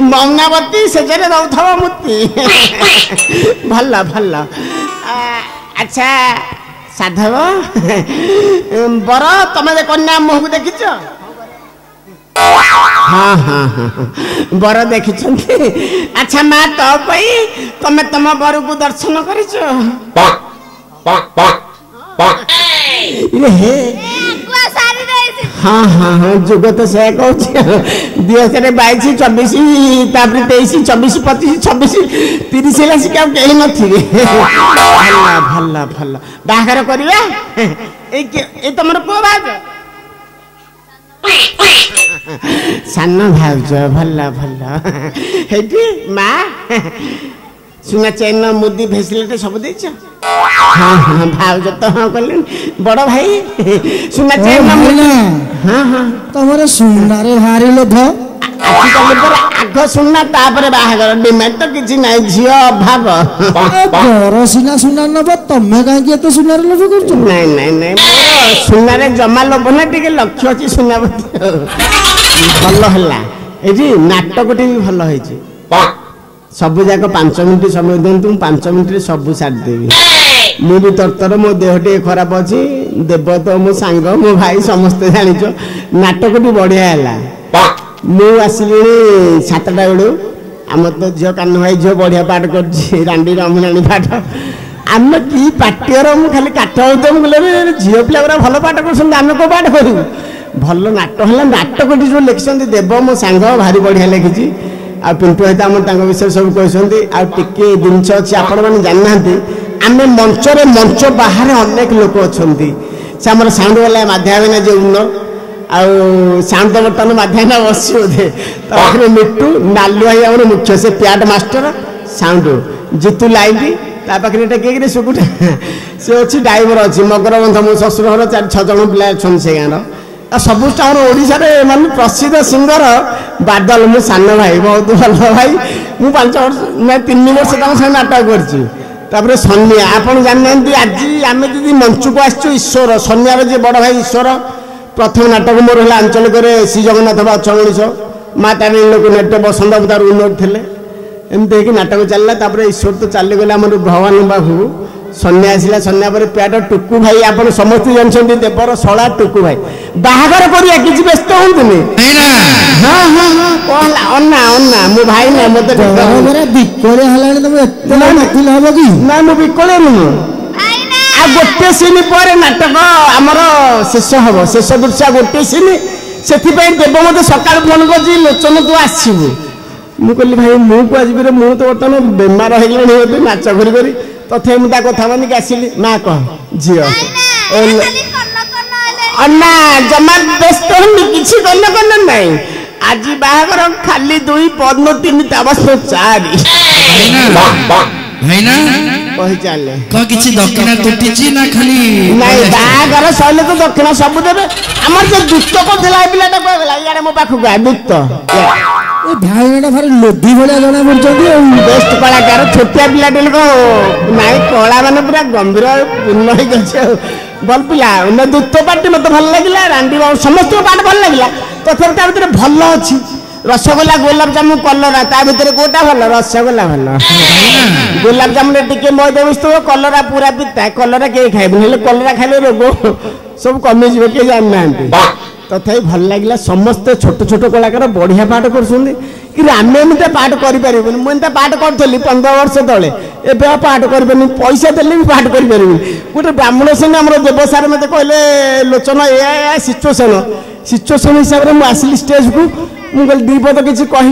मंगावती से जरे दौथव मुक्ति भल भल अच्छा साधव बर तुम कन्या मुह को देखिच हाँ हाँ हाँ बर देखी अच्छा माँ तो तुम तुम बर को दर्शन कर हाँ हाँ हाँ जुग तो से कहूँ 2022 24 23 24 25 26 30 लासिक कहीं नथिबे भल भल भल बाहर करवा ए तुम पुओ भाज सान भाज भल भल हेटी माँ सुना चैन मुदी फैसिलिटी सब देछ हाँ हाँ भाज तो हाँ कले बड़ भाई सुना चैन हाँ हाँ तुम सुना रे भारी लोभ आग सुना तापर बाहागर डिमांड तो किसी ना झील अभाव घर सिना सुना नब तमें कहीं तो सुनार लोभ कर नहीं नहीं नहीं सुनार जमा लोभ ना टे लक्ष्य अच्छी सुना भल है ये नाटक भी भल है सब जाक 5 मिनिट समय दिखाँ 5 मिनिट सब सारिदेवी मु भी तरतर मो देह टे खराब अच्छी देव तो मो सांग मो भाई समस्ते जाच नाटक भी बढ़िया है मु आसली 7टा बेलू आम तो झील कान भाई झील बढ़िया पाठ कर रांडी रमणाणी पाठ आम कि पाठ्यर मुझे खाली काठ होते झील पिला भल पाठ कर कौ पाठ करूँ भल नाटक है नाटक जो लिखिं देव मो सांग भारी बढ़िया लिखी आ पिंटू हेता विषय सब कहते आके जिनस अच्छी आपण मैंने जाना आम मंचर मंच बाहर अनेक लोक अच्छा से आम साउंड वाला माध्याना जे उन्नर आउ साउंड तो बर्तमान माध्याना बस बोधे तो मिट्टू नालू भाई आम मुख्य से pad master sound Jitu light पाखे किए सुकुटा सी अच्छी ड्राइवर अच्छी मगरबंध मो शशुर घर 4-6 जन पिला अच्छा से गाँव सबुठ ओडिशा रे माने प्रसिद्ध सिंगर बादल मो सान भाई बहुत भल भाई मु 5 वर्ष मैं 3 वर्ष तक नाटक कर सन्या आपन जानते आज आम दीदी मंच को आसु ईश्वर सन्यार जे बड़ भाई ईश्वर प्रथम नाटक मोर है आंचलिक श्री जगन्नाथ बच्च मनीष माँ तारी लोक नाट्य बसंत अवतार उन्नत थे एमती नाटक चलला ईश्वर तो चलीगले आम भगवान बाबू सन्या आसला सन्या पर प्याट टुकु भाई आप समस्त जानते देवर शला टुकु भाई बाहागर करिया किसी व्यस्त होंतुनी हाँ हाँ हाँ कौन अन्ना अन्ना मो भाई ना मत बिकोले हलाने तुम एतना नथिल हबो कि ना मो बिकोले नु आ गोटे सीन पर नाटक हमर शेष हबो शेष दृश्य गोटे सीन सेथि पय देव मते सकाळ फोन करजी लोचन तू आसीबू मु कहली भाई मु को आजिबे मु तो बर्तमान बेमार हो गेली नाच करी करी तथे मुझे कथा मानिक आसिली माँ कह झील अन्ना जमा व्यस्त हूँ किसी कन ना आज बाहर खाली 2 पद्म 3 ताबस 4 कही चले किसी दक्षिणा तुटी ना खाली नहीं बाहर सैले तो दक्षिणा सब देवे आम जो दुष्ट करला पिलाटा कहला इे मो पाखक आ दुष्ट भाई भारी लोभी भाया जना पड़े बेस्ट कलाकार छोटिया पिला नाई कला मैंने पूरा गंभीर पूर्ण भल पिला दुत पार्टी मत भल लगे रांडी समस्त पाठ भल लगे तथा भल अच्छी रसगोला गोलापजामु कलरा ता भीतर कोटा भल रसगोला भल गोलापजामुन टिके मैदा मिशुव कलरा पूरा पिता कलरा किए खाए कलरा खाइले रोग सब कमी जाए किए जाना तथापि भल लगे समस्त छोट छोट कलाकार बढ़िया पाठ कर आम एमती पाठ कर मुझे पाठ करी 15 वर्ष तले ए पाठ कर पैसा देले भी पाठ कर गोटे ब्राह्मण संगे आम देवसार मत कहले लोचन ए सिचुएसन हिसाब से मुझे आसली स्टेज को मुझे 2 पद किसी कह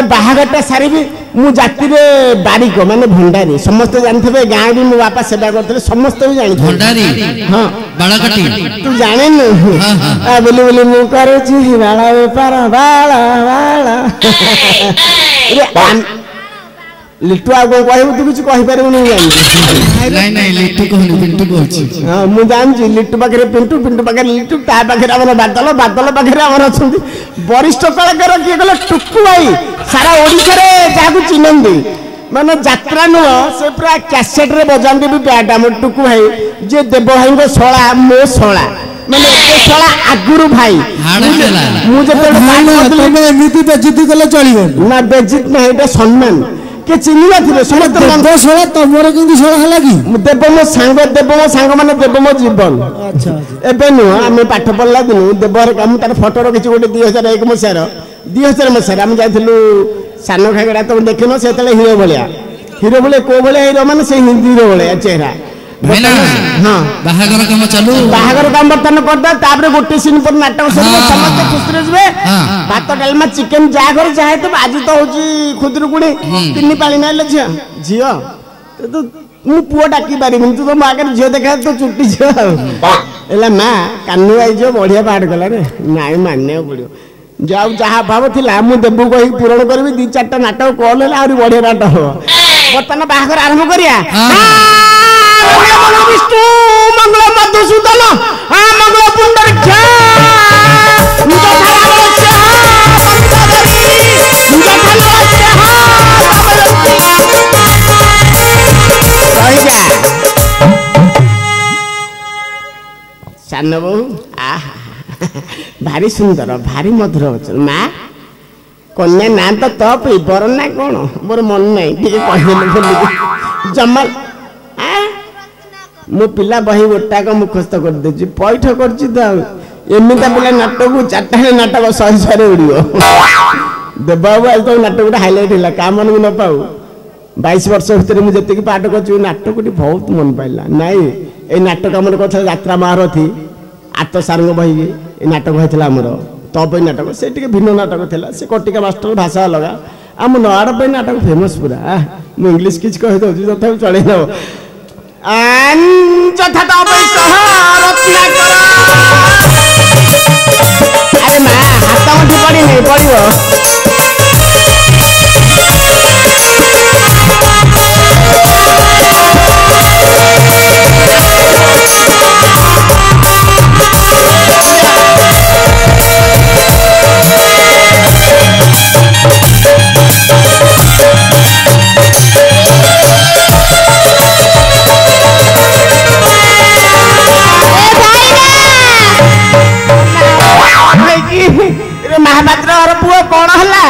बाहाघरटा सारी मु जाति बारिक माने भंडारी समस्त जानते गाँव भी मो बापा सेवा करते समस्त भी जानी भंडारी हाँ तू जाने बोली बोली मु करुची बाला बेपार बाला बाला लिट्टू आ कह तू किसी कहीपर मुझे जानची लिट्टू पाखे पिंटू पिंटू पाखे लिट्टू ता पाखे आम बादल बादल पाखे आम अच्छा वरिष्ठ कलाकार किए गला टुकु भाई सारा ओडिशा रे जहाँ चिन्हती माने यात्रा नुह से पूरा कैसेट रे बजाते भी प्याट आम टुकु भाई जे देव भाई शला मो शला ମାନେ ଏତେ ଶଳା ଆଗୁରୁ ଭାଇ ମୁଁ ଯେତେବେଳେ ତମେ ଏମିତି ବେଜିତି କଲେ ଚଳିବନି। ନା ବେଜିତ ନା ଏଇଟା ସମ୍ମାନ କିଏ ଚିହ୍ନି ନଥିବେ ସମସ୍ତେ ଶଳା ତମର କିନ୍ତୁ ଶଳା ହେଲା କି ଦେବ ମୋ ସାଙ୍ଗ ମାନେ ଦେବ ମୋ ଜୀବନ। ଏବେ ନୁହଁ ଆମେ ପାଠ ପଢିଲା ଦିନୁ ଦେବର କାମ ତାର ଫଟୋ ରଖିଛୁ ଗୋଟେ 2001 ମସିହାରେ ଆମେ ଯାଇଥିଲୁ ସାନ ଘାଗରା ତମେ ଦେଖିନ ସେତେବେଳେ ହିରୋ ଭଳିଆ କୋଉ ଭଳିଆ ହିରୋ ମାନେ ସେ ହିନ୍ଦୀ ହିରୋ ଭଳିଆ ଚେହେରା। ହଁ ବାହାଘର କାମ ଚାଲୁ ବାହାଘର କାମ ବର୍ତ୍ତମାନ କରିଦେବା ତାପରେ ଗୋଟେ ସିନ୍ ପରେ ନାଟକ ସରିବ ସମସ୍ତେ ଖୁସିରେ ଯିବେ ଭାତ ଡାଲମା ଚିକେନ ଯାହା ଘରେ ଯାହା ହେଇଥିବ ଆଜି ତ ହଉଛି ଖୁଦୁରୁକୁଣୀ 3 ପାଳି ନାଇଲେ ଝିଅ ମୁଁ ପୁଅ ଡାକି ପାରିବିନି ତୁ ତ ମୋ ଆଗରେ ଝିଅ ଦେଖା ତ ଚୁଟି ଝିଅ ଆଉ ହେଲା ମା କାନୁ ଭାଇ ଝିଅ ବଢିଆ ପାଠ କଲା ରେ ନାଇଁ ମାନିବାକୁ ପଡିବ ଯାଉ ଯାହା ଭାବ ଥିଲା ମୁଁ ଦେବୁ କହିକି ପୂରଣ କରିବି 2-4ଟା ନାଟକ କଲ ହେଲେ ଆହୁରି ବଢିଆ ନାଟକ ହବ ବର୍ତ୍ତମାନ ବାହାଘର ଆରମ୍ଭ କରିବା ବିଷ୍ଣୁ ମଙ୍ଗଳ ମଧୁସୂଦନ ମଙ୍ଗଳ ପୁଣ୍ଡରୀକ୍ଷ ସାନ ବୋହୂ ଆହା ଭାରି ସୁନ୍ଦର ଭାରି ମଧୁର ଅଛ ମା କନ୍ୟା ନା ତ ତପ ବର ନା କଣ ମୋର ମନ ନାହିଁ ଟିକେ କହିଦେଲେ ଭୁଲିକି ଜମା ମୋ ପିଲା ବହି ଗୋଟାକ ମୁଖସ୍ଥ କରିଦେଉଛି ପଇଠ କରୁଛି ତ ଆଉ ଏମିତିଆ ପିଲା ନାଟକକୁ 4ଟା ନାଟକ 100 ଉଡ଼ିବ ଦେବବାବୁ ଆଜି ତ ନାଟକଟା ହାଇଲାଇଟ୍ ହେଲା କାହା ମନକୁ ନ ପାଉ 22 ବର୍ଷ ଭିତରେ ମୁଁ ଯେତିକି ପାଠ କରିଛି ନାଟକଟି ବହୁତ ମନ ପାଇଲା ନାଇଁ ଏଇ ନାଟକ ଆମର କଥା ଯାତ୍ରା ମହାରଥୀ ଆତ ସାରଙ୍କ ବହି ଏ ନାଟକ ହେଇଥିଲା ଆମର ତ ପାଇଁ ନାଟକ ସେ ଟିକେ ଭିନ୍ନ ନାଟକ ଥିଲା ସେ କଟିକା ମାଷ୍ଟର ଭାଷା ଅଲଗା ଆମ ନୟାଗଡ଼ ପାଇଁ ନାଟକ ଫେମସ୍ ପୁରା ମୁଁ ଇଂଲିଶ କିଛି କହିଦେଉଛି ତଥାପି ଚଳେଇ ନେବ ଯଥା ତ ରତ୍ନାକର ଆରେ ମା ହାତ ମୁଠି ପଡ଼ିନି ପଡ଼ିବ ମହାପାତ୍ର ଘର ପୁଅ କଣ ହେଲା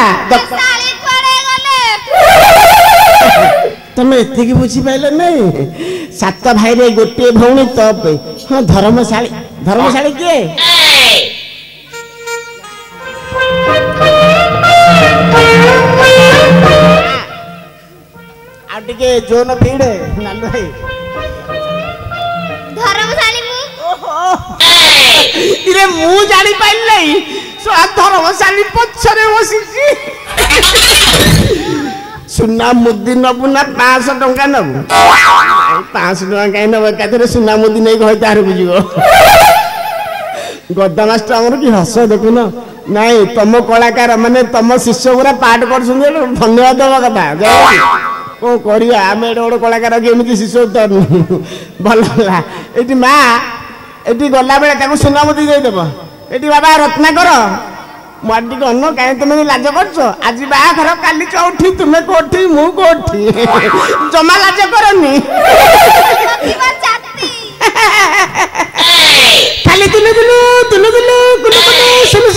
ତମେ ଏତିକି ବୁଝିପାରିଲ ନାଇଁ 7 ଭାଇରେ ଗୋଟିଏ ଭଉଣୀ ତ ହଁ ଧର୍ମଶାଳୀ କିଏ ଆଉ ଟିକେ ଜୋନ ଭିଡ ନାଲୁ ଭାଇ ଇରେ ମୁଁ ଜାଣିପାରିଲି ନାହିଁ ଧର୍ମଶାଳୀ ପଛରେ ବସିଛି ସୁନା ମୁଦି ନବୁ ନା 500 ଟଙ୍କା ନବୁ 500 ଟଙ୍କା କାହିଁ ନବ ଏକାଥରେ ସୁନା ମୁଦି ନେଇକି ହଇତ ହାରକୁ ଯିବ ଗଦା ମାଷ୍ଟର ଆମର କି ହସ ଦେଖୁନ ନାଇଁ ତମ କଳାକାର ମାନେ ତମ ଶିଷ୍ୟ ଗୁରା ପାଠ କରୁଛନ୍ତି ଧନ୍ୟବାଦ ଦେବା କଥା କଣ କରିବା ଆମେ ଏଡେ ବଡ କଳାକାର କେମିତି ଶିଷ୍ୟ ଭଲ ହେଲା ଏଠି ମା ଏଠି ଗଲାବେଳେ ତାକୁ ସୁନା ମୁଦି ଦେଇଦେବ ଏଠି ବାବା ରତ୍ନାକର ମୋର ଟିକେ ଅନ୍ନ କାହିଁ ତୁମେ ଲାଜ କରୁଛ ଆଜି ବାହାଘର କାଲି ଚଉଠି ତୁମେ କୋଠି ମୁଁ କୋଠି ଜମା ଲାଜ କରନି ଖାଲି ଦିଲୁ ଶୁଣୁ